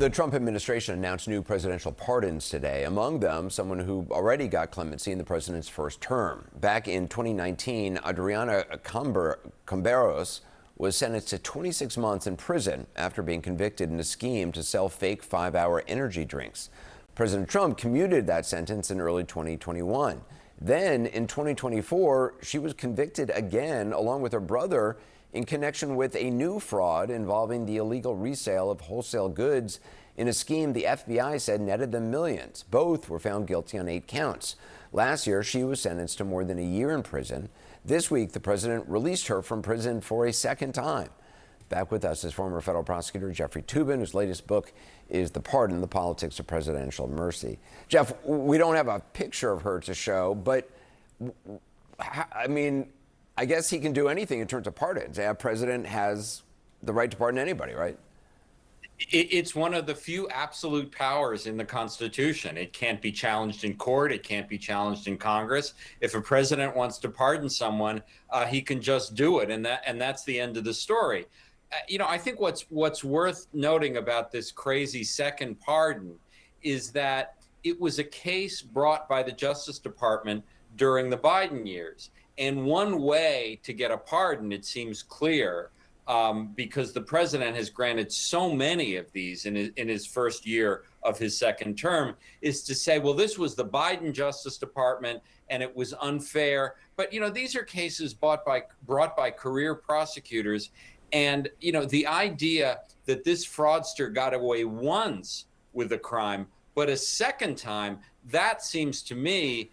The Trump administration announced new presidential pardons today. Among them, someone who already got clemency in the president's first term. Back in 2019, Adriana Camberos was sentenced to 26 months in prison after being convicted in a scheme to sell fake 5-hour energy drinks. President Trump commuted that sentence in early 2021. Then, in 2024, she was convicted again, along with her brother, in connection with a new fraud involving the illegal resale of wholesale goods in a scheme the FBI said netted them millions. Both were found guilty on 8 counts. Last year, she was sentenced to more than a year in prison. This week, the president released her from prison for a second time. Back with us is former federal prosecutor Jeffrey Toobin, whose latest book is The Pardon, The Politics of Presidential Mercy. Jeff, we don't have a picture of her to show, but I mean, I guess he can do anything in terms of pardons. A president has the right to pardon anybody, right? It's one of the few absolute powers in the Constitution. It can't be challenged in court. It can't be challenged in Congress. If a president wants to pardon someone, he can just do it, and that's the end of the story. I think what's worth noting about this crazy second pardon is that it was a case brought by the Justice Department during the Biden years. And one way to get a pardon, it seems clear, because the president has granted so many of these in his first year of his second term, is to say, well, this was the Biden Justice Department and it was unfair. But, these are cases brought by career prosecutors. And, the idea that this fraudster got away once with a crime, but a second time, that seems to me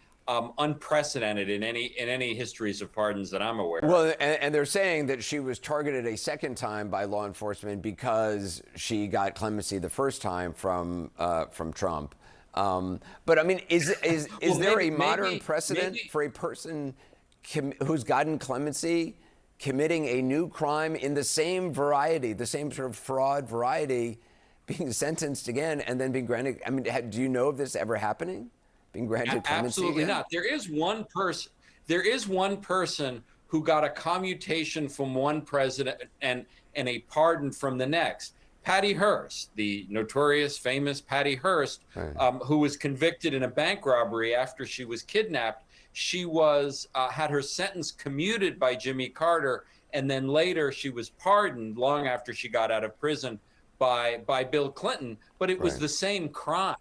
unprecedented in any histories of pardons that I'm aware of. Well, and they're saying that she was targeted a second time by law enforcement because she got clemency the first time from Trump. But I mean, is Well, there a modern precedent for a person who's gotten clemency committing a new crime in the same variety, the same sort of fraud variety, being sentenced again and then being granted? I mean, do you know of this ever happening? Being granted clemency? Absolutely again? not. There is one person who got a commutation from one president and a pardon from the next. Patty Hearst, the notorious, famous Patty Hearst, right. Who was convicted in a bank robbery after she was kidnapped. She was had her sentence commuted by Jimmy Carter, and then later she was pardoned long after she got out of prison by Bill Clinton. But it was Right. the same crime.